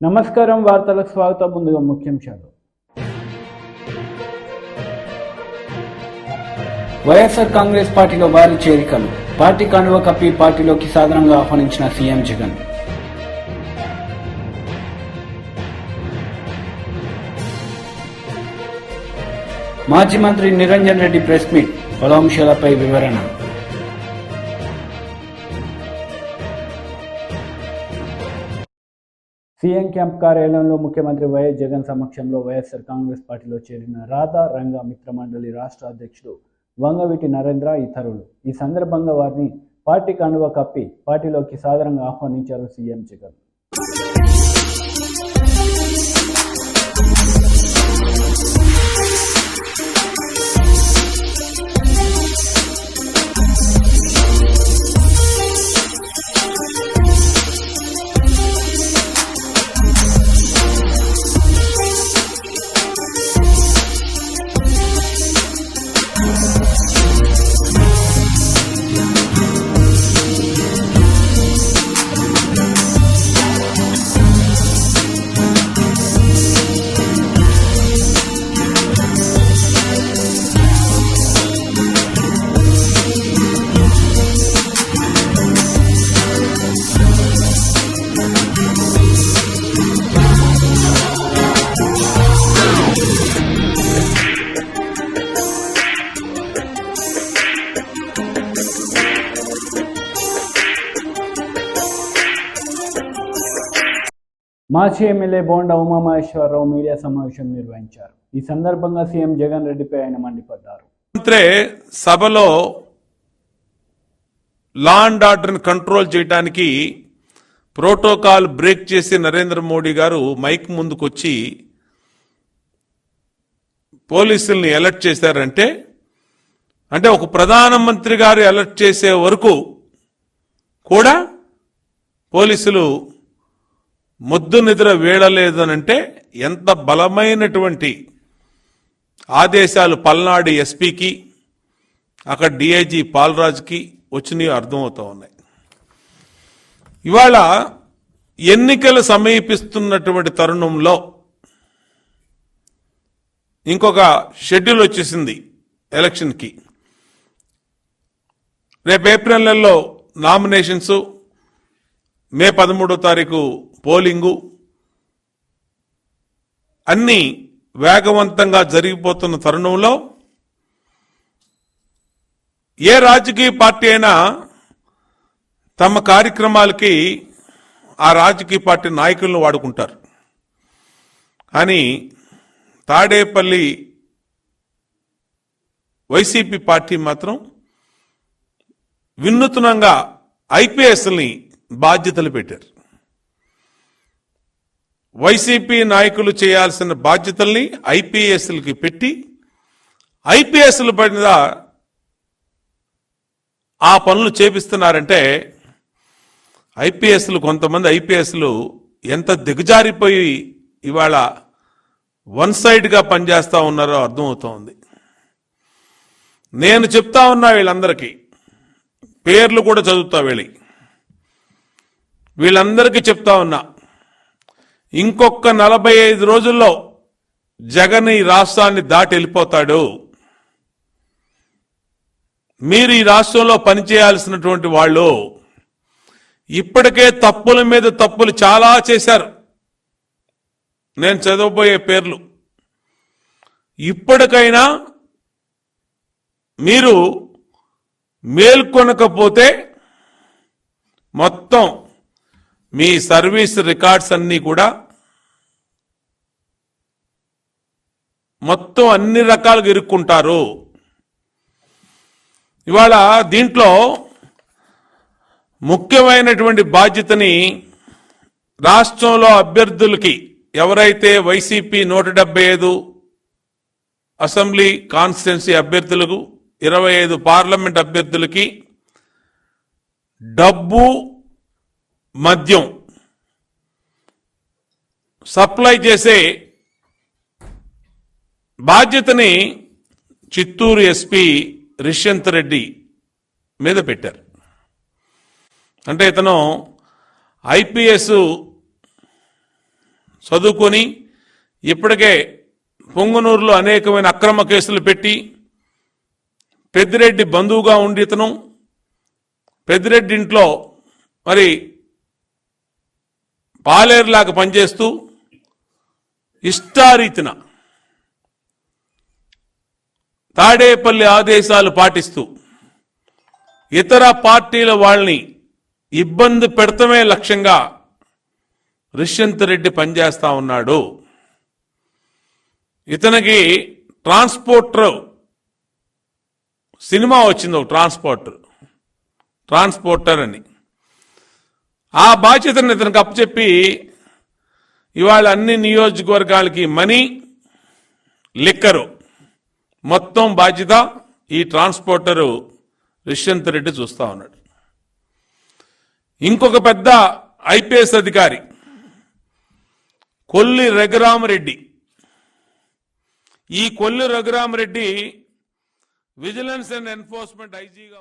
నమస్కారం వార్తలకు స్వాగతం. ముందుగా ముఖ్యాంశాలు. వైఎస్ఆర్ కాంగ్రెస్ పార్టీలో భారీ చేరికలు. పార్టీ కండువా కప్పి పార్టీలోకి సాధారణంగా ఆహ్వానించిన సీఎం జగన్. మాజీ మంత్రి నిరంజన్ రెడ్డి ప్రెస్ మీట్, పలు అంశాలపై వివరణ. సీఎం క్యాంప్ కార్యాలయంలో ముఖ్యమంత్రి వైఎస్ జగన్ సమక్షంలో వైఎస్ఆర్ కాంగ్రెస్ పార్టీలో చేరిన రాధా రంగ మిత్రమండలి రాష్ట్ర అధ్యక్షుడు వంగవీటి నరేంద్ర ఇతరులు. ఈ సందర్భంగా వారిని పార్టీ కండువా కప్పి పార్టీలోకి సాదరంగా ఆహ్వానించారు సీఎం జగన్. మాజీ ఎమ్మెల్యే బోండా ఉమామహేశ్వరరావు మీడియా సమావేశం నిర్వహించారు. ఈ సందర్భంగా సీఎం జగన్ రెడ్డిపై ఆయన మండిపడ్డారు. సభలో లా అండ్ ఆర్డర్ని కంట్రోల్ చేయడానికి ప్రోటోకాల్ బ్రేక్ చేసి నరేంద్ర మోడీ గారు మైక్ ముందుకొచ్చి పోలీసుల్ని అలర్ట్ చేశారంటే, అంటే ఒక ప్రధానమంత్రి గారు అలర్ట్ చేసే వరకు కూడా పోలీసులు ముద్దు నిద్ర వీడలేదనంటే ఎంత బలమైనటువంటి ఆదేశాలు పల్నాడు ఎస్పీకి, అక్కడ డిఐజీ పాల్రాజ్కి వచ్చినాయో అర్థమవుతూ ఉన్నాయి. ఇవాళ ఎన్నికలు సమీపిస్తున్నటువంటి తరుణంలో ఇంకొక షెడ్యూల్ వచ్చేసింది ఎలక్షన్కి. రేపు ఏప్రిల్ నెలలో నామినేషన్స్, మే 13వ తారీఖు పోలింగు, అన్నీ వేగవంతంగా జరిగిపోతున్న తరుణంలో ఏ రాజకీయ పార్టీ అయినా తమ కార్యక్రమాలకి ఆ రాజకీయ పార్టీ నాయకులను వాడుకుంటారు. కానీ తాడేపల్లి వైసీపీ పార్టీ మాత్రం వినూత్నంగా ఐపీఎస్ని బాధ్యతలు పెట్టారు. వైసీపీ నాయకులు చేయాల్సిన బాధ్యతల్ని ఐపీఎస్లకి పెట్టి ఐపీఎస్ల పైన ఆ పనులు చేపిస్తున్నారంటే కొంతమంది ఐపీఎస్లు ఎంత దిగజారిపోయి ఇవాళ వన్ సైడ్గా పనిచేస్తూ ఉన్నారో అర్థమవుతోంది. నేను చెప్తా ఉన్నా వీళ్ళందరికీ, పేర్లు కూడా చదువుతా వీళ్ళందరికీ చెప్తా ఉన్నా, ఇంకొక 45 రోజుల్లో జగన్ ఈ రాష్ట్రాన్ని దాటి వెళ్ళిపోతాడు. మీరు ఈ రాష్ట్రంలో పనిచేయాల్సినటువంటి వాళ్ళు ఇప్పటికే తప్పుల మీద తప్పులు చాలా చేశారు. నేను చదవబోయే పేర్లు. ఇప్పటికైనా మీరు మేల్కొనకపోతే మొత్తం మీ సర్వీస్ రికార్డ్స్ అన్నీ కూడా మొత్తం అన్ని రకాలుగా ఇరుక్కుంటారు. ఇవాళ దీంట్లో ముఖ్యమైనటువంటి బాధ్యతని రాష్ట్రంలో అభ్యర్థులకి, ఎవరైతే వైసీపీ 175 అసెంబ్లీ కాన్స్టిట్యున్సీ అభ్యర్థులకు, 25 పార్లమెంట్ అభ్యర్థులకి డబ్బు, మద్యం సప్లై చేసే బాధ్యతని చిత్తూరు ఎస్పీ రిష్యంత్ రెడ్డి మీద పెట్టారు. అంటే ఇతను ఐపీఎస్ చదువుకొని ఇప్పటికే పొంగనూరులో అనేకమైన అక్రమ కేసులు పెట్టి పెద్దిరెడ్డి బంధువుగా ఉండి ఇతను పెద్దిరెడ్డి ఇంట్లో మరి పాలేరులాగా పనిచేస్తూ ఇష్టారీతిన తాడేపల్లి ఆదేశాలు పాటిస్తూ ఇతర పార్టీల వాళ్ళని ఇబ్బంది పెడతమే లక్ష్యంగా రిష్యంత్ రెడ్డి పనిచేస్తా ఉన్నాడు. ఇతనికి ట్రాన్స్పోర్టర్ సినిమా వచ్చింది, ఒక ట్రాన్స్పోర్టర్ అని. ఆ బాధ్యతను ఇతనికి అప్పచెప్పి ఇవాళ అన్ని నియోజకవర్గాలకి మనీ, లిక్కరు మొత్తం బాధ్యత ఈ ట్రాన్స్పోర్టరు రిష్యంత్ రెడ్డి చూస్తా ఉన్నాడు. ఇంకొక పెద్ద ఐపీఎస్ అధికారి కొల్లి రఘురామరెడ్డి. ఈ Kolli Raghuramareddy vigilance and enforcement ఐజీగా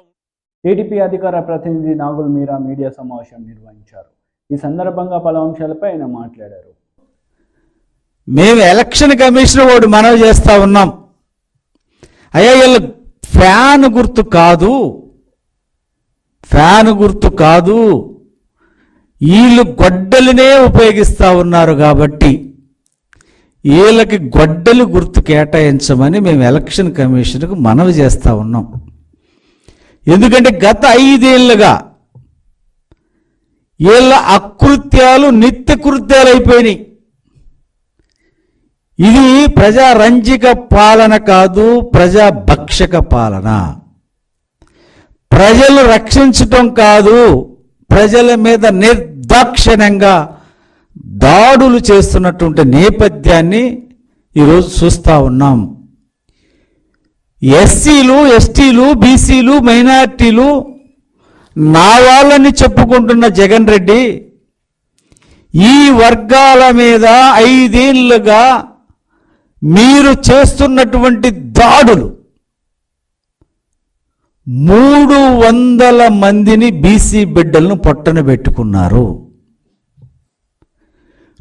టీడీపీ అధికార ప్రతినిధి నాగుల్ మీరా మీడియా సమావేశం నిర్వహించారు. ఈ సందర్భంగా పలు అంశాలపై ఆయన మాట్లాడారు. మేము ఎలక్షన్ కమిషన్ వాడు మనవి చేస్తా ఉన్నాం, అయ్యా వీళ్ళు ఫ్యాన్ గుర్తు కాదు, వీళ్ళు గొడ్డలినే ఉపయోగిస్తూ ఉన్నారు కాబట్టి వీళ్ళకి గొడ్డలి గుర్తు కేటాయించమని మేము ఎలక్షన్ కమిషన్కు మనవి చేస్తూ ఉన్నాం. ఎందుకంటే గత 5 ఏళ్లుగా వీళ్ళ అకృత్యాలు నిత్యకృత్యాలు అయిపోయినాయి. ఇది ప్రజారంజిక పాలన కాదు, ప్రజాభక్షక పాలన. ప్రజలు రక్షించటం కాదు, ప్రజల మీద నిర్దాక్షిణ్యంగా దాడులు చేస్తున్నటువంటి నేపథ్యాన్ని ఈరోజు చూస్తూ ఉన్నాం. ఎస్సీలు, ఎస్టీలు, బీసీలు, మైనార్టీలు నా వాళ్ళని చెప్పుకుంటున్న జగన్ రెడ్డి ఈ వర్గాల మీద 5 ఏళ్లుగా మీరు చేస్తున్నటువంటి దాడులు 300 మందిని బీసీ బిడ్డలను పొట్టన పెట్టుకున్నారు.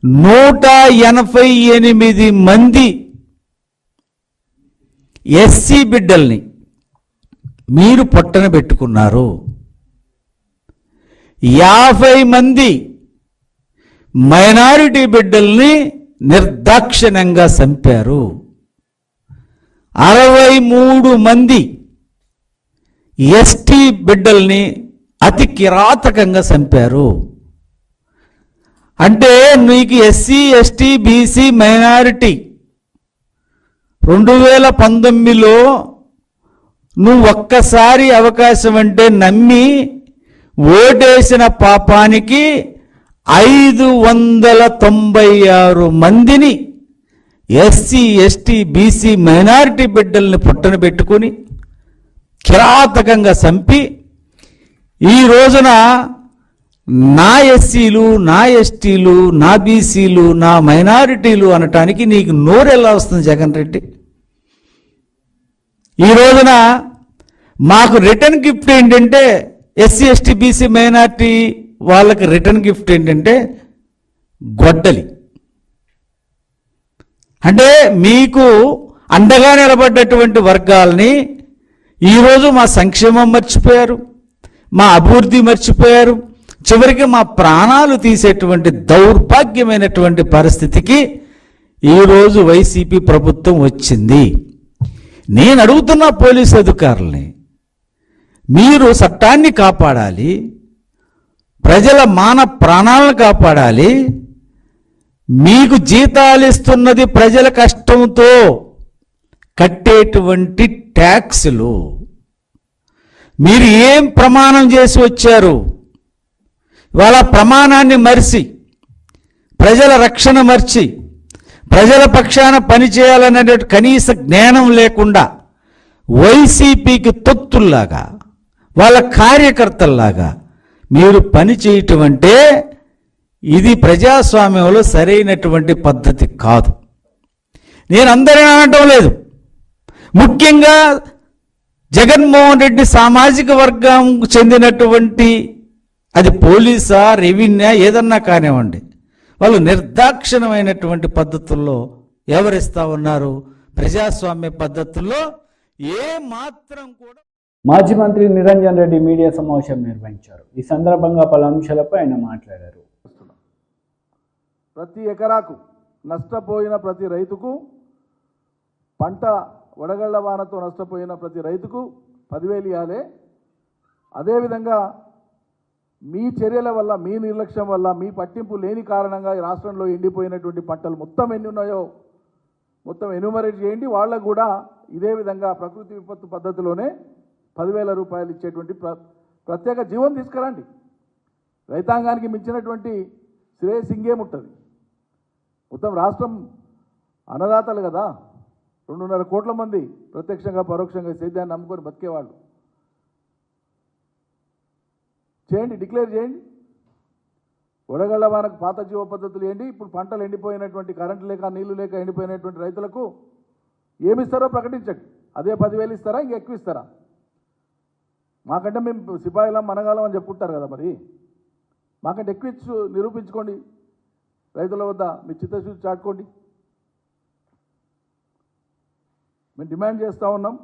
188 మంది ఎస్సీ బిడ్డల్ని మీరు పొట్టన పెట్టుకున్నారు. 50 మంది మైనారిటీ బిడ్డల్ని నిర్దాక్షిణ్యంగా చంపారు. 63 మంది ఎస్టీ బిడ్డల్ని అతి కిరాతకంగా చంపారు. అంటే నీకు ఎస్సీ, ఎస్టీ, బీసీ, మైనారిటీ 2019లో నువ్వు ఒక్కసారి అవకాశం అంటే నమ్మి ఓటేసిన పాపానికి 596 మందిని ఎస్సీ, ఎస్టీ, బీసీ, మైనారిటీ బిడ్డల్ని పుట్టన పెట్టుకుని కిరాతకంగా చంపి ఈ రోజున నా ఎస్సీలు, నా ఎస్టీలు, నా బీసీలు, నా మైనారిటీలు అనటానికి నీకు నోరెలా వస్తుంది జగన్ రెడ్డి? ఈ రోజున మాకు రిటర్న్ గిఫ్ట్ ఏంటంటే ఎస్సీ, ఎస్టీ, బీసీ, మైనారిటీ వాళ్ళకి రిటర్న్ గిఫ్ట్ ఏంటంటే గొడ్డలి. అంటే మీకు అండగా నిలబడ్డటువంటి వర్గాల్ని ఈరోజు మా సంక్షేమం మర్చిపోయారు, మా అభివృద్ధి మర్చిపోయారు, చివరికి మా ప్రాణాలు తీసేటువంటి దౌర్భాగ్యమైనటువంటి పరిస్థితికి ఈరోజు వైసీపీ ప్రభుత్వం వచ్చింది. నేను అడుగుతున్న పోలీసు అధికారుల్ని, మీరు చట్టాన్ని కాపాడాలి, ప్రజల మాన ప్రాణాలను కాపాడాలి, మీకు జీతాలు ఇస్తున్నది ప్రజల కష్టంతో కట్టేటువంటి ట్యాక్సులు. మీరు ఏం ప్రమాణం చేసి వచ్చారు? వాళ్ళ ప్రమాణాన్ని మరిచి, ప్రజల రక్షణ మర్చి, ప్రజల పక్షాన పనిచేయాలనే కనీస జ్ఞానం లేకుండా వైసీపీకి తొత్తుల్లాగా, వాళ్ళ కార్యకర్తల్లాగా మీరు పని చేయటం అంటే ఇది ప్రజాస్వామ్యంలో సరైనటువంటి పద్ధతి కాదు. నేను అందరినీ అనటం లేదు, ముఖ్యంగా జగన్మోహన్ రెడ్డి సామాజిక వర్గం చెందినటువంటి, అది పోలీసా, రెవెన్యూ, ఏదన్నా కానివ్వండి, వాళ్ళు నిర్దాక్షిణమైనటువంటి పద్ధతుల్లో వ్యవహరిస్తూ ఉన్నారు. ప్రజాస్వామ్య పద్ధతుల్లో ఏ మాత్రం కూడా. మాజీ మంత్రి నిరంజన్ రెడ్డి మీడియా సమావేశం నిర్వహించారు. ఈ సందర్భంగా పలు అంశాలపై ఆయన మాట్లాడారు. ప్రతి ఎకరాకు నష్టపోయిన ప్రతి రైతుకు, పంట వడగళ్ల వానతో నష్టపోయిన ప్రతి రైతుకు 10,000 ఇవ్వాలి. అదేవిధంగా మీ చర్యల వల్ల, మీ నిర్లక్ష్యం వల్ల, మీ పట్టింపు లేని కారణంగా ఈ రాష్ట్రంలో ఎండిపోయినటువంటి పంటలు మొత్తం ఎన్ని ఉన్నాయో మొత్తం ఎన్యూమరేట్ చేయండి. వాళ్ళకు కూడా ఇదే విధంగా ప్రకృతి విపత్తు పద్ధతిలోనే 10,000 రూపాయలు ఇచ్చేటువంటి ప్రత్యేక జీవం తీసుకురండి. రైతాంగానికి మించినటువంటి శ్రేయస్ ఇంకేముంటుంది? మొత్తం రాష్ట్రం అన్నదాతలు కదా, 2.5 కోట్ల మంది ప్రత్యక్షంగా పరోక్షంగా సేద్యాన్ని నమ్ముకొని బతికేవాళ్ళు. చేయండి, డిక్లేర్ చేయండి. వడగళ్ల వానకు పాత జీవ పద్ధతులు ఏంటి, ఇప్పుడు పంటలు ఎండిపోయినటువంటి, కరెంటు లేక నీళ్లు లేక ఎండిపోయినటువంటి రైతులకు ఏమిస్తారో ప్రకటించండి. అదే 10,000 ఇస్తారా, ఇంకెక్కువ ఇస్తారా? మాకంటే మేము సిపాయిలం మనగాలం అని చెప్పుకుంటారు కదా, మరి మాకంటే ఎక్కువ ఇచ్చి నిరూపించుకోండి. రైతుల వద్ద మీ చిత్తశుద్ధి చాటుకోండి. మేము డిమాండ్ చేస్తూ ఉన్నాం.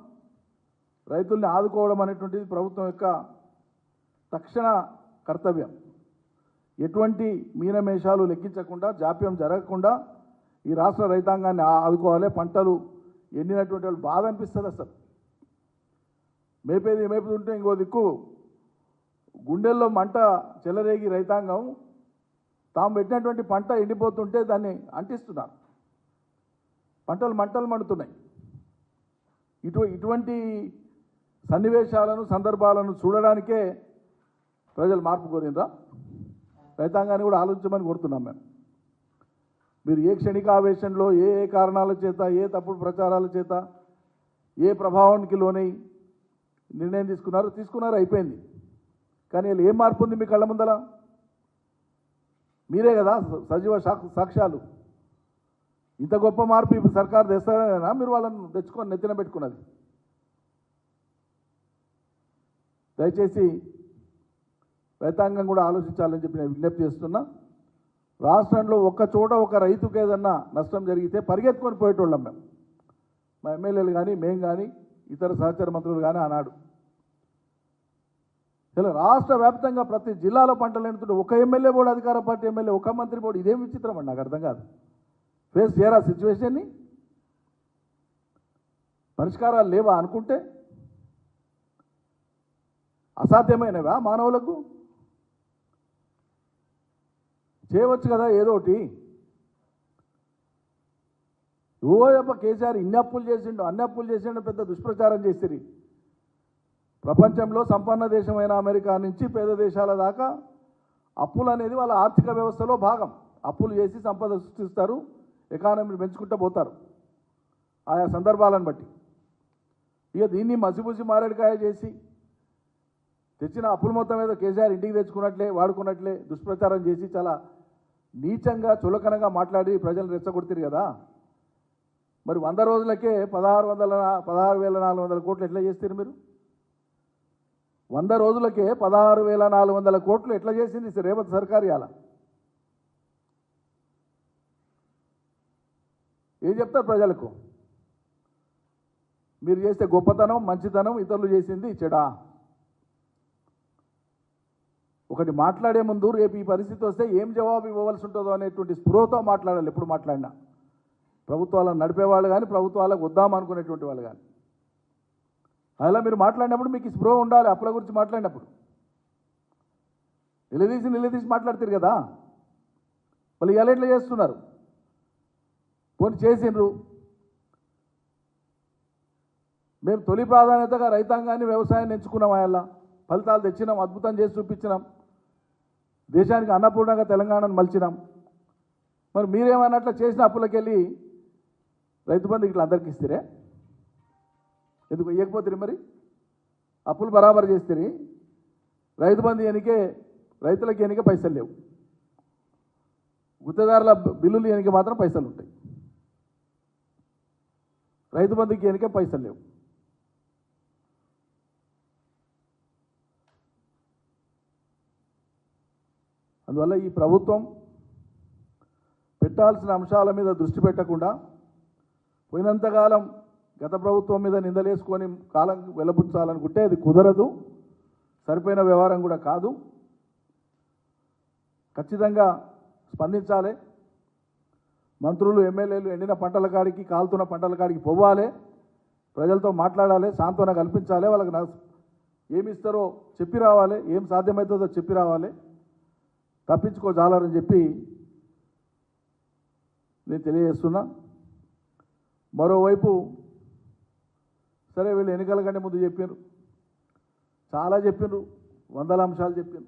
రైతుల్ని ఆదుకోవడం అనేటువంటిది ప్రభుత్వం యొక్క తక్షణ కర్తవ్యం. ఎటువంటి మీనమేషాలు లెక్కించకుండా, జాప్యం జరగకుండా ఈ రాష్ట్ర రైతాంగాన్ని ఆదుకోవాలి. పంటలు ఎండినటువంటి వాళ్ళు బాధ అనిపిస్తుంది. అసలు మేపుతుంటే ఇంకో దిక్కు గుండెల్లో మంట చెలరేగి రైతాంగం తాము పెట్టినటువంటి పంట ఎండిపోతుంటే దాన్ని అంటిస్తున్నారు. మంటలు మండుతున్నాయి. ఇటువంటి సన్నివేశాలను, సందర్భాలను చూడడానికే ప్రజలు మార్పు కోరినరా? రైతాంగాన్ని కూడా ఆలోచించమని కోరుతున్నాం మేము. మీరు ఏ క్షణికావేశంలో, ఏ కారణాల చేత, ఏ తప్పుడు ప్రచారాల చేత, ఏ ప్రభావానికి లోనై నిర్ణయం తీసుకున్నారు, అయిపోయింది. కానీ వీళ్ళు ఏం మార్పు ఉంది మీ కళ్ళ ముందల? మీరే కదా సజీవ సాక్ష్యాలు. ఇంత గొప్ప మార్పు ఇప్పుడు సర్కారు తెస్తారనేనా మీరు వాళ్ళని తెచ్చుకొని నెత్తిన పెట్టుకున్నది? దయచేసి రైతాంగం కూడా ఆలోచించాలని చెప్పి నేను విజ్ఞప్తి చేస్తున్నా. రాష్ట్రంలో ఒక్క చోట ఒక రైతుకు ఏదన్నా నష్టం జరిగితే పరిగెత్తుకొని పోయేటోళ్ళం మేము. మా ఎమ్మెల్యేలు కానీ, మేము కానీ, ఇతర సహచర మంత్రులు కానీ ఆనాడు. ఇలా రాష్ట్ర వ్యాప్తంగా ప్రతి జిల్లాలో పంటలు ఎండుతుంటే ఒక ఎమ్మెల్యే బోర్డు, అధికార పార్టీ ఎమ్మెల్యే, ఒక మంత్రి బోర్డు, ఇదేం విచిత్రం అండి, నాకు అర్థం కాదు. ఫేస్ చేయరా సిచ్యువేషన్ని? పరిష్కారాలు లేవా అనుకుంటే? అసాధ్యమైనవా మానవులకు? చేయవచ్చు కదా ఏదో ఒకటి. ఓయప్ప కేసీఆర్ ఇన్ని అప్పులు చేసిండు, అన్ని అప్పులు చేసిండు, పెద్ద దుష్ప్రచారం చేసిరి. ప్రపంచంలో సంపన్న దేశమైన అమెరికా నుంచి పేద దేశాల దాకా అప్పులు అనేది వాళ్ళ ఆర్థిక వ్యవస్థలో భాగం. అప్పులు చేసి సంపద సృష్టిస్తారు, ఎకానమీని పెంచుకుంటూ పోతారు ఆయా సందర్భాలను బట్టి. ఇక దీన్ని మసిబుసి మారేడుకాయ చేసి తెచ్చిన అప్పుల మొత్తం మీద కేసీఆర్ ఇంటికి తెచ్చుకున్నట్లే, వాడుకున్నట్లే దుష్ప్రచారం చేసి చాలా నీచంగా, చులకనగా మాట్లాడి ప్రజలను రెచ్చగొడుతుంది కదా. మరి 100 రోజులకే 16,400 కోట్లు ఎట్లా చేస్తారు మీరు? 100 రోజులకే 16,400 కోట్లు ఎట్లా చేసింది రేవంత్ సర్కార్? ఇవాళ ఏం చెప్తారు ప్రజలకు? మీరు చేస్తే గొప్పతనం, మంచితనం, ఇతరులు చేసింది చెడా? ఒకటి మాట్లాడే ముందు రేపు ఈ పరిస్థితి వస్తే ఏం జవాబు ఇవ్వవలసి ఉంటుందో అనేటువంటి స్పృహతో మాట్లాడాలి. ఎప్పుడు మాట్లాడినా ప్రభుత్వాలను నడిపేవాళ్ళు కానీ, ప్రభుత్వాలకు వద్దామనుకునేటువంటి వాళ్ళు కానీ. అలా మీరు మాట్లాడినప్పుడు మీకు స్పృహ ఉండాలి. అప్పుల గురించి మాట్లాడినప్పుడు నిలదీసి మాట్లాడతారు కదా. వాళ్ళు ఎలా ఎట్లా చేస్తున్నారు? పోనీ చేసిండ్రు. మేము తొలి ప్రాధాన్యతగా రైతాంగాన్ని, వ్యవసాయాన్ని ఎంచుకున్నాం. అలా ఫలితాలు తెచ్చినాం, అద్భుతం చేసి చూపించినాం, దేశానికి అన్నపూర్ణంగా తెలంగాణను మలిచినాం. మరి మీరేమన్నట్లా చేసిన అప్పులకెళ్ళి రైతు బంధు ఇట్లా అందరికి ఇస్తారే? ఎందుకు ఇవ్వకపోతే? మరి అప్పులు బరాబరు చేస్తే రైతు బంధు ఎనికే, రైతులకి ఎనికే పైసలు లేవు, గుత్తదారుల బిల్లులు ఎనికే మాత్రం పైసలు ఉంటాయి. రైతు బంధుకి ఎనికే పైసలు లేవు. అందువల్ల ఈ ప్రభుత్వం పెట్టాల్సిన అంశాల మీద దృష్టి పెట్టకుండా పోయినంతకాలం గత ప్రభుత్వం మీద నిందలేసుకొని కాలం వెలబుచ్చాలనుకుంటే అది కుదరదు, సరిపోయిన వ్యవహారం కూడా కాదు. ఖచ్చితంగా స్పందించాలి. మంత్రులు ఎమ్మెల్యేలు ఎండిన పంటల కాడికి కాలుతున్న పంటల కాడికి పోవాలి, ప్రజలతో మాట్లాడాలి, సాంత్వన కల్పించాలి, వాళ్ళకి ఏమి ఇస్తారో చెప్పి రావాలి, ఏం సాధ్యమవుతుందో చెప్పి రావాలి, తప్పించుకోజాలని చెప్పి నేను తెలియజేస్తున్నా. మరోవైపు సరే వీళ్ళు ఎన్నికల కంటే ముందు చెప్పారు, చాలా చెప్పారు, వందల అంశాలు చెప్పారు.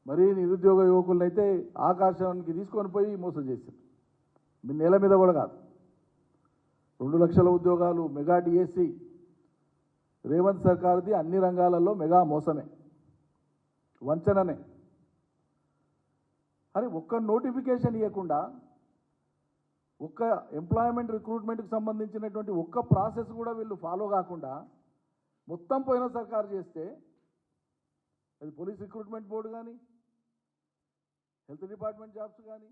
మరీ నిరుద్యోగ యువకులను అయితే ఆకాశానికి తీసుకొని పోయి మోసం చేశారు. నేల మీద కూడా కాదు, 2 లక్షల ఉద్యోగాలు, మెగా డిఎస్సి, రేవంత్ సర్కార్ది అన్ని రంగాలలో మెగా మోసమే, వంచననే. అని ఒక్క నోటిఫికేషన్ ఇవ్వకుండా, ఒక్క ఎంప్లాయ్మెంట్ రిక్రూట్మెంట్కి సంబంధించినటువంటి ఒక్క ప్రాసెస్ కూడా వీళ్ళు ఫాలో కాకుండా మొత్తం పోయిన సర్కారు చేస్తే, అది పోలీస్ రిక్రూట్మెంట్ బోర్డు కానీ, హెల్త్ డిపార్ట్మెంట్ జాబ్స్ కానీ,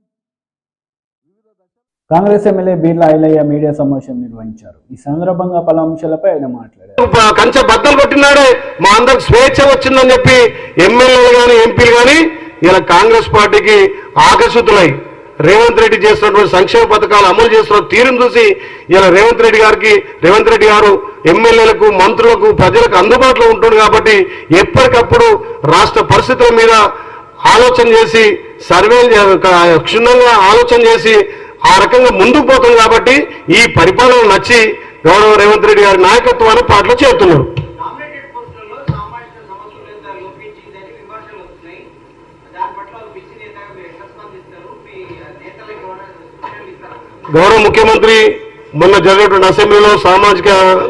వివిధ దశ. కాంగ్రెస్ ఎమ్మెల్యే బీర్లా ఐలయ్య మీడియా సమావేశం నిర్వహించారు. ఈ సందర్భంగా పలు అంశాలపై ఆయన మాట్లాడారు. కంచె బద్దలు కొట్టినాడే మా అందరికి స్వేచ్ఛ వచ్చిందని చెప్పి ఎమ్మెల్యేలు కానీ ఎంపీలు కానీ ఇలా కాంగ్రెస్ పార్టీకి ఆకర్షితులై రేవంత్ రెడ్డి చేస్తున్నటువంటి సంక్షేమ పథకాలు అమలు చేస్తున్న తీరును చూసి ఇలా రేవంత్ రెడ్డి గారు ఎమ్మెల్యేలకు, మంత్రులకు, ప్రజలకు అందుబాటులో ఉంటుంది కాబట్టి ఎప్పటికప్పుడు రాష్ట్ర పరిస్థితుల మీద ఆలోచన చేసి సర్వేలు క్షుణ్ణంగా ఆలోచన చేసి ఆ రకంగా ముందుకు పోతుంది. కాబట్టి ఈ పరిపాలన నచ్చి గౌరవ రేవంత్ రెడ్డి గారి నాయకత్వాన్ని పాటలు చేస్తున్నారు. గౌరవ ముఖ్యమంత్రి మొన్న జరిగినటువంటి అసెంబ్లీలో సామాజిక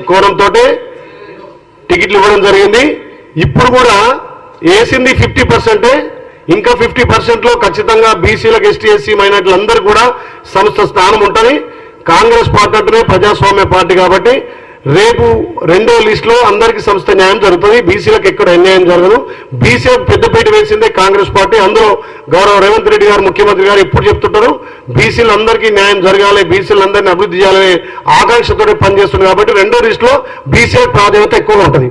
కోణంతో టికెట్లు ఇవ్వడం జరిగింది. ఇప్పుడు కూడా వేసింది 50%, ఇంకా 50%లో ఖచ్చితంగా బీసీలకు, ఎస్టీ, ఎస్సీ మైనార్టీలందరూ కూడా సంస్థ స్థానం ఉంటుంది. కాంగ్రెస్ పార్టీ అంటేనే ప్రజాస్వామ్య పార్టీ కాబట్టి రేపు 2వ లిస్టులో అందరికీ సంస్థ న్యాయం జరుగుతుంది, బీసీలకు ఎక్కడ అన్యాయం జరగదు. బీసీలకు పెద్దపీట వేసిందే కాంగ్రెస్ పార్టీ. అందులో గౌరవ రేవంత్ రెడ్డి గారు ముఖ్యమంత్రి గారు ఎప్పుడు చెప్తుంటారు, బీసీలందరికీ న్యాయం జరగాలి, బీసీలందరినీ అభివృద్ధి చేయాలనే ఆకాంక్షతో పనిచేస్తుంది. కాబట్టి 2వ లిస్టులో బీసీలకు ప్రాధాన్యత ఎక్కువగా ఉంటుంది.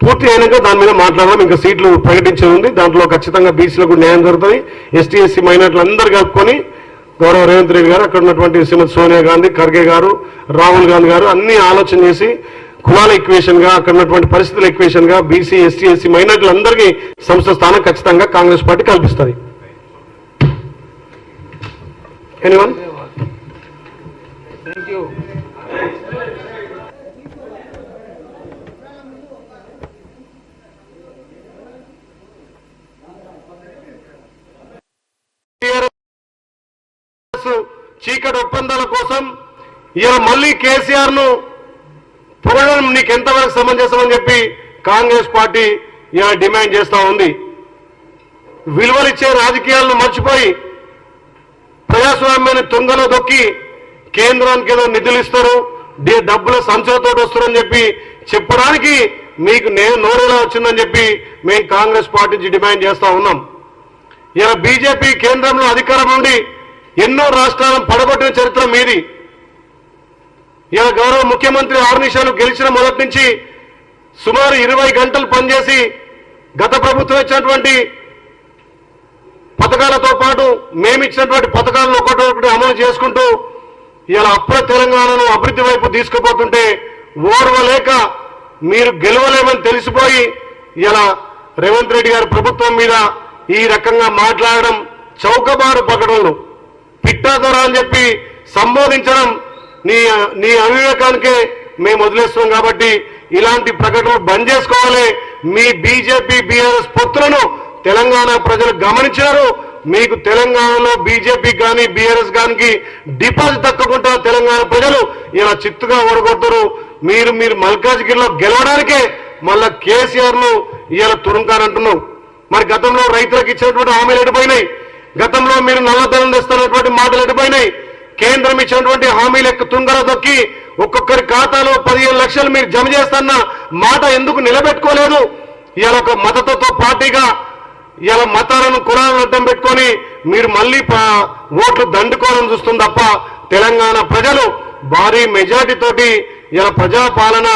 పూర్తి అయినాక దాని మీద మాట్లాడడం, ఇంకా సీట్లు ప్రకటించేది ఉంది. దాంట్లో ఖచ్చితంగా బీసీలకు న్యాయం జరుగుతుంది. ఎస్టీ, ఎస్సీ మైనార్టీలు అందరూ కలుపుకొని గౌరవ రేవంత్ రెడ్డి గారు, అక్కడ ఉన్నటువంటి శ్రీమతి సోనియా గాంధీ, ఖర్గే గారు, రాహుల్ గాంధీ గారు అన్ని ఆలోచన చేసి కులాల ఈక్వేషన్ గా, అక్కడ ఉన్నటువంటి పరిస్థితుల ఈక్వేషన్ గా బీసీ, ఎస్టీ, ఎస్సీ మైనార్టీలందరికీ సంస్థ స్థానం ఖచ్చితంగా కాంగ్రెస్ పార్టీ కల్పిస్తుంది. ఎనీవన్? Thank you. చీకటి ఒప్పందాల కోసం ఇలా మళ్ళీ కేసీఆర్ ను పొగడడం నీకు ఎంతవరకు సమంజసమని చెప్పి కాంగ్రెస్ పార్టీ ఇలా డిమాండ్ చేస్తా ఉంది. విలువలిచ్చే రాజకీయాలను మర్చిపోయి ప్రజాస్వామ్యాన్ని తుంగలో దొక్కి కేంద్రానికి ఏదో నిధులు ఇస్తారు, డబ్బుల సంచలతో వస్తారని చెప్పి చెప్పడానికి మీకు నోరేలా వచ్చిందని చెప్పి మేము కాంగ్రెస్ పార్టీ నుంచి డిమాండ్ చేస్తా ఉన్నాం. ఇలా బీజేపీ కేంద్రంలో అధికారం నుండి ఎన్నో రాష్ట్రాలను పడగొట్టిన చరిత్ర మీది. ఇలా గౌరవ ముఖ్యమంత్రి 6 నిమిషాలు గెలిచిన మొదటి నుంచి సుమారు 20 గంటలు పనిచేసి గత ప్రభుత్వం ఇచ్చినటువంటి పథకాలతో పాటు మేమిచ్చినటువంటి పథకాలను ఒకటి అమలు చేసుకుంటూ ఇలా అప్పుడ తెలంగాణను అభివృద్ధి వైపు తీసుకుపోతుంటే ఓర్వలేక మీరు గెలవలేమని తెలిసిపోయి ఇలా రేవంత్ రెడ్డి గారి ప్రభుత్వం మీద ఈ రకంగా మాట్లాడడం, చౌకబారు ప్రకటనలు, పిట్టాదొర అని చెప్పి సంబోధించడం నీ అవివేకానికే మేము వదిలేస్తున్నాం. కాబట్టి ఇలాంటి ప్రకటనలు బంద్ చేసుకోవాలి. మీ బీజేపీ, బీఆర్ఎస్ పొత్తులను తెలంగాణ ప్రజలు గమనించారు. మీకు తెలంగాణలో బీజేపీ కానీ బీఆర్ఎస్ కానీ డిపాజిట్ దక్కకుండా తెలంగాణ ప్రజలు ఇలా చిత్తుగా ఓడగొడతారు. మీరు మల్కాజ్గిరిలో గెలవడానికే మళ్ళా కేసీఆర్ ను ఇలా తురుంకానంటున్నావు. మరి గతంలో రైతులకు ఇచ్చినటువంటి హామీలు ఎడిపోయినాయి, గతంలో మీరు నల్లధనం తెస్తున్నటువంటి మాటలు ఎడిపోయినాయి, కేంద్రం ఇచ్చినటువంటి హామీలు తుంగర దొక్కి ఒక్కొక్కరి ఖాతాలో 15 లక్షలు మీరు జమ చేస్తున్న మాట ఎందుకు నిలబెట్టుకోలేదు? ఇవాళ ఒక మతతత్వ పార్టీగా ఇలా మతాలను కులాలను అడ్డం పెట్టుకొని మీరు మళ్ళీ ఓట్లు దండుకోవాలని చూస్తుంది తప్ప తెలంగాణ ప్రజలు భారీ మెజార్టీ తోటి ఇలా ప్రజాపాలన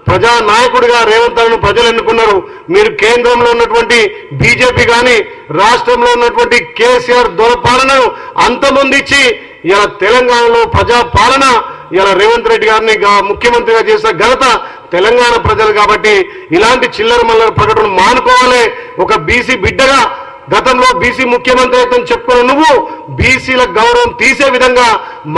ప్రజా నాయకుడిగా రేవంత్ రెడ్డిని ప్రజలు ఎన్నుకున్నారు. మీరు కేంద్రంలో ఉన్నటువంటి బీజేపీ కానీ రాష్ట్రంలో ఉన్నటువంటి కేసీఆర్ దొరపాలనను అంతమొందించి ఇలా తెలంగాణలో ప్రజాపాలన ఇలా రేవంత్ రెడ్డి గారిని ముఖ్యమంత్రిగా చేసిన ఘనత తెలంగాణ ప్రజలు. కాబట్టి ఇలాంటి చిల్లర మల్లర ప్రకటన మానుకోవాలి. ఒక బీసీ బిడ్డగా గతంలో బీసీ ముఖ్యమంత్రి అయితే చెప్పుకున్న నువ్వు బీసీల గౌరవం తీసే విధంగా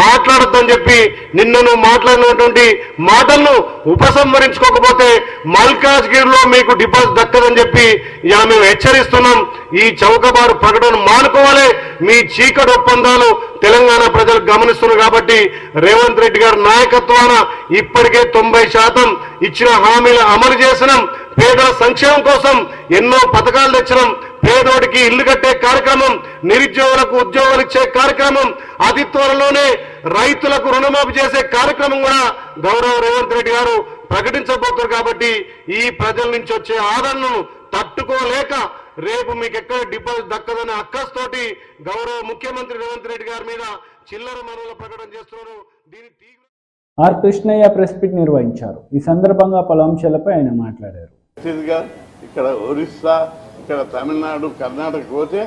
మాట్లాడొద్దని చెప్పి నిన్ను మాట్లాడినటువంటి మాటలను ఉపసంహరించుకోకపోతే మల్కాజ్గిరిలో మీకు డిపాజిట్ దక్కదని చెప్పి ఇలా మేము హెచ్చరిస్తున్నాం. ఈ చౌకబారు ప్రకటన మానుకోవాలి. మీ చీకటి ఒప్పందాలు తెలంగాణ ప్రజలు గమనిస్తున్నారు. కాబట్టి రేవంత్ రెడ్డి గారి నాయకత్వాన ఇప్పటికే 90% ఇచ్చిన హామీలు అమలు చేసినాం. పేదల సంక్షేమం కోసం ఎన్నో పథకాలు తెచ్చినాం. పేదోడికి ఇల్లు కట్టే కార్యక్రమం, నిరుద్యోగులకు ఉద్యోగాలు ఇచ్చే కార్యక్రమం, అతి త్వరలోనే రైతులకు రుణమాఫీ చేసే కార్యక్రమం కూడా గౌరవ రేవంత్ రెడ్డి గారు ప్రకటించబోతున్నారు. కాబట్టి ఈ ప్రజల నుంచి వచ్చే ఆదరణను తట్టుకోలేక రేపు మీకు ఎక్కడ డిపాజిట్ దక్కదనే అక్కస్తోటి గౌరవ ముఖ్యమంత్రి రేవంత్ రెడ్డి గారి మీద చిల్లర మనుల ప్రకటన చేస్తున్నారు. దీని ఆర్ కృష్ణయ్య ప్రెస్ మీట్ నిర్వహించారు. ఈ సందర్భంగా పలు అంశాలపై ఆయన మాట్లాడారు. ఇక్కడ ఒరిస్సా, ఇక్కడ తమిళనాడు, కర్ణాటక పోతే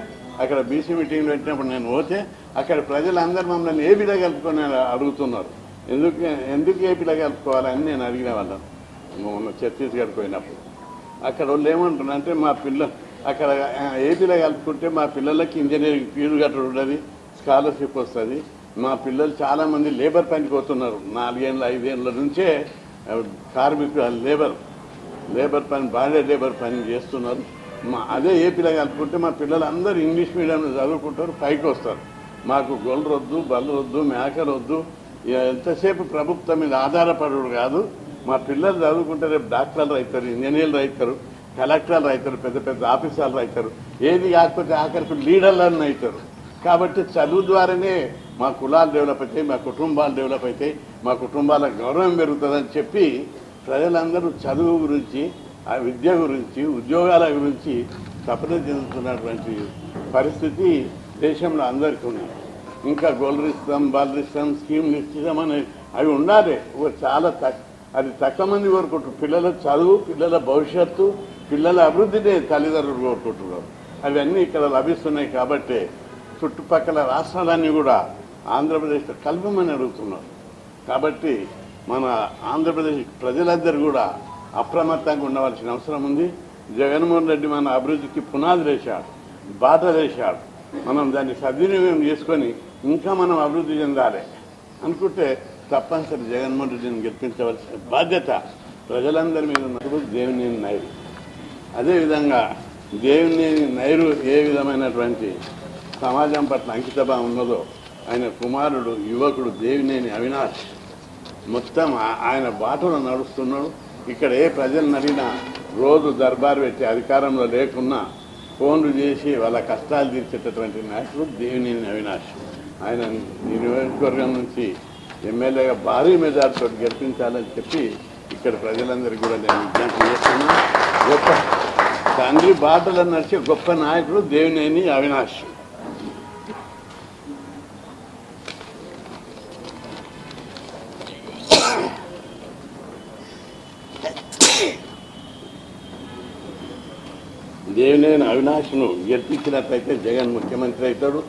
అక్కడ బీసీ మీటింగ్ పెట్టినప్పుడు నేను పోతే అక్కడ ప్రజలందరూ మమ్మల్ని ఏపీలో కలుపుకొని అడుగుతున్నారు. ఎందుకు ఏపీలో కలుపుకోవాలని నేను అడిగిన వాళ్ళను. మొన్న ఛత్తీస్గఢ్ పోయినప్పుడు అక్కడ వాళ్ళు ఏమంటున్నారంటే మా అక్కడ ఏపీలో కలుపుకుంటే మా పిల్లలకి ఇంజనీరింగ్ ఫీజు కట్టడం ఉండదు, స్కాలర్షిప్ వస్తుంది. మా పిల్లలు చాలామంది లేబర్ పనికి పోతున్నారు. 4 ఏళ్ళ 5 ఏళ్ళ నుంచే కార్మికులు లేబర్ పని, బాండెడ్ లేబర్ పని చేస్తున్నారు. అదే ఏపీలో కలుపుకుంటే మా పిల్లలు అందరూ ఇంగ్లీష్ మీడియంలో చదువుకుంటారు, పైకి వస్తారు. మాకు గొర్రెలు వద్దు, బళ్ళు వద్దు, మేకలు వద్దు. ఎంతసేపు ప్రభుత్వం మీద ఆధారపడరు కాదు. మా పిల్లలు చదువుకుంటే రేపు డాక్టర్లు అవుతారు, ఇంజనీర్లు అవుతారు, కలెక్టర్లు అవుతారు, పెద్ద పెద్ద ఆఫీసర్లు అవుతారు. ఏది కాకపోతే ఆఖరికి లీడర్లను అవుతారు. కాబట్టి చదువు ద్వారానే మా కులాలు డెవలప్ అవుతాయి, మా కుటుంబాలు డెవలప్ అవుతాయి, మా కుటుంబాల గౌరవం పెరుగుతుందని చెప్పి ప్రజలందరూ చదువు గురించి, ఆ విద్య గురించి, ఉద్యోగాల గురించి తపన చెందుతున్నటువంటి పరిస్థితి దేశంలో అందరికీ ఉంది. ఇంకా గోల్డ్ ఇస్తాం, బాల్ ఇస్తాం, స్కీమ్లు ఇస్తామని అవి ఉండాలి. చాలా అది తక్కువ మంది కోరుకుంటారు. పిల్లల చదువు, పిల్లల భవిష్యత్తు, పిల్లల అభివృద్ధిని తల్లిదండ్రులు కోరుకుంటున్నారు. అవన్నీ ఇక్కడ లభిస్తున్నాయి. కాబట్టి చుట్టుపక్కల రాష్ట్రాలన్నీ కూడా ఆంధ్రప్రదేశ్లో కలపమని అడుగుతున్నారు. కాబట్టి మన ఆంధ్రప్రదేశ్ ప్రజలందరూ కూడా అప్రమత్తంగా ఉండవలసిన అవసరం ఉంది. జగన్మోహన్ రెడ్డి మన అభివృద్ధికి పునాది వేశాడు, బాట వేశాడు. మనం దాన్ని సద్వినియోగం చేసుకొని ఇంకా మనం అభివృద్ధి చెందాలి అనుకుంటే తప్పనిసరి జగన్మోహన్ రెడ్డిని గెలిపించవలసిన బాధ్యత ప్రజలందరి మీద ఉన్నప్పుడు దేవినేని నాయుడు. అదేవిధంగా దేవినేని నాయుడు ఏ విధమైనటువంటి సమాజం పట్ల అంకితభావం ఉన్నదో ఆయన కుమారుడు యువకుడు దేవినేని అవినాష్ మొత్తం ఆయన బాటలో నడుస్తున్నాడు. ఇక్కడ ఏ ప్రజలను అడిగినా రోజు దర్బారు పెట్టి అధికారంలో లేకున్నా ఫోన్లు చేసి వాళ్ళ కష్టాలు తీర్చేటటువంటి నాయకుడు దేవినేని అవినాష్. ఆయన ఈ నియోజకవర్గం నుంచి ఎమ్మెల్యేగా భారీ మెజార్టీతో గెలిపించాలని చెప్పి ఇక్కడ ప్రజలందరికీ కూడా నేను విజ్ఞప్తి చేస్తున్నాను. గొప్ప తండ్రి బాటలో నడిచే గొప్ప నాయకుడు దేవినేని అవినాష్. దేవినేని అవినాష్ను గెలిపించినట్లయితే జగన్ ముఖ్యమంత్రి అవుతాడు.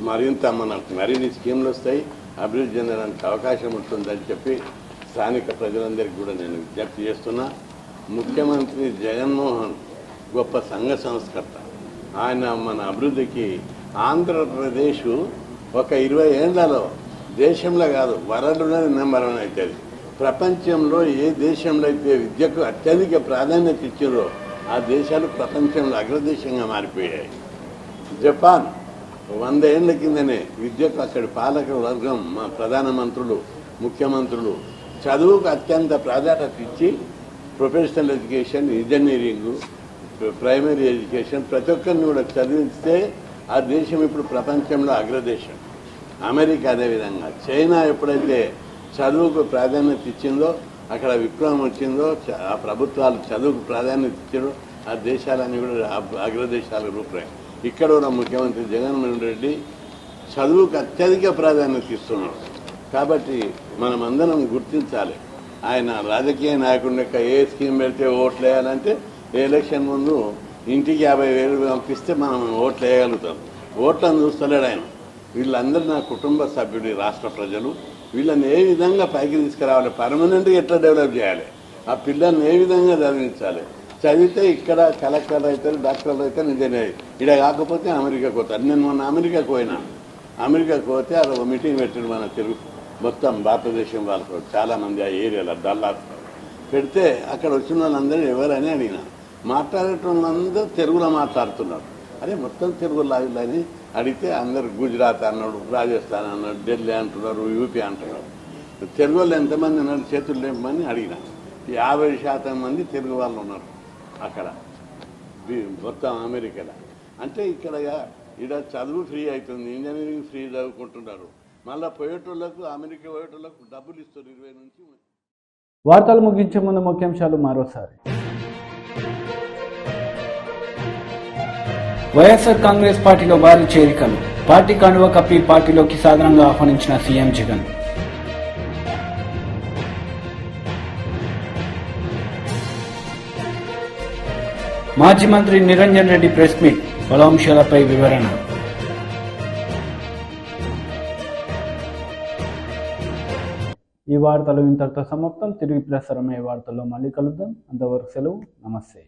మరింత మనకు మరిన్ని స్కీమ్లు వస్తాయి, అభివృద్ధి చెందడానికి అవకాశం ఉంటుందని చెప్పి స్థానిక ప్రజలందరికీ కూడా నేను విజ్ఞప్తి చేస్తున్నా. ముఖ్యమంత్రి జగన్మోహన్ గొప్ప సంఘ సంస్కర్త. ఆయన మన అభివృద్ధికి ఆంధ్రప్రదేశ్ ఒక 20 ఏళ్లలో దేశంలో కాదు వరల్డ్లోనే నెంబర్ 1 అవుతుంది. ప్రపంచంలో ఏ దేశంలో అయితే విద్యకు అత్యధిక ప్రాధాన్యత ఇచ్చారో ఆ దేశాలు ప్రపంచంలో అగ్రదేశంగా మారిపోయాయి. జపాన్ 100 ఏళ్ల కిందనే విద్యకు అక్కడి పాలక వర్గం, మా ప్రధానమంత్రులు, ముఖ్యమంత్రులు చదువుకు అత్యంత ప్రాధాన్యత ఇచ్చి professional education, engineering, primary education ప్రతి ఒక్కరిని కూడా చదివిస్తే ఆ దేశం ఇప్పుడు ప్రపంచంలో అగ్రదేశం. అమెరికా అదేవిధంగా. చైనా ఎప్పుడైతే చదువుకు ప్రాధాన్యత ఇచ్చిందో, అక్కడ విప్లవం వచ్చిందో, ఆ ప్రభుత్వాలు చదువుకు ప్రాధాన్యత ఇచ్చారో ఆ దేశాలన్నీ కూడా అగ్రదేశాల రూపురే. ఇక్కడ ఉన్న ముఖ్యమంత్రి జగన్మోహన్ రెడ్డి చదువుకు అత్యధిక ప్రాధాన్యత ఇస్తున్నాడు. కాబట్టి మనం అందరం గుర్తించాలి. ఆయన రాజకీయ నాయకుడి యొక్క ఏ స్కీమ్ పెడితే ఓట్లు వేయాలంటే ఎలక్షన్ ముందు ఇంటికి 50,000 పంపిస్తే మనం ఓట్లు వేయగలుగుతాం. ఓట్లను చూస్తలేడు ఆయన. వీళ్ళందరూ నా కుటుంబ సభ్యుడు, రాష్ట్ర ప్రజలు. వీళ్ళని ఏ విధంగా పైకి తీసుకురావాలి, పర్మనెంట్గా ఎట్లా డెవలప్ చేయాలి, ఆ పిల్లల్ని ఏ విధంగా చదివించాలి, చదివితే ఇక్కడ కలెక్టర్లు అవుతారు, డాక్టర్లు అవుతారు, ఇంజనీర్. ఇక్కడ కాకపోతే అమెరికాకు పోతారు. నేను మొన్న అమెరికాకు పోయినా. అమెరికాకు పోతే అక్కడ ఒక మీటింగ్ పెట్టారు మన తెలుగు మొత్తం భారతదేశం వాళ్ళతో చాలామంది ఆ ఏరియాలో డల్లాస్ పెడితే అక్కడ వచ్చిన వాళ్ళందరూ ఎవరని అడిగిన. మాట్లాడేటోళ్ళందరూ తెలుగులో మాట్లాడుతున్నారు. అదే మొత్తం తెలుగు లాగిలని అడిగితే అందరు గుజరాత్ అన్నాడు, రాజస్థాన్ అన్నాడు, ఢిల్లీ అంటున్నారు, యూపీ అంటున్నారు. తెలుగు వాళ్ళు ఎంతమంది ఉన్నారు చేతులు లేపమని అడిగిన. 50% మంది తెలుగు వాళ్ళు ఉన్నారు అక్కడ మొత్తం అమెరికాలో. అంటే ఇక్కడ చదువు ఫ్రీ అవుతుంది, ఇంజనీరింగ్ ఫ్రీ చదువుకుంటున్నారు. మళ్ళీ పోయేటోళ్ళకు అమెరికా పోయేటోళ్ళకు డబ్బులు ఇస్తారు 20 నుంచి. వార్తలు ముగించే ముందు ముఖ్యాంశాలు మరోసారి. వైఎస్ఆర్ కాంగ్రెస్ పార్టీలో భారీ చేరికలు. పార్టీ కండువా కప్పి పార్టీలోకి సాధారణంగా ఆహ్వానించిన సీఎం జగన్. మాజీ మంత్రి నిరంజన్ రెడ్డి ప్రెస్ మీట్, పలు అంశాలపై వివరణ. ఈ వార్తలు ఇంతటితో సమాప్తం. తిరిగి ప్రసారమయ్యే వార్తల్లో మళ్ళీ కలుద్దాం. అంతవరకు సెలవు. నమస్తే.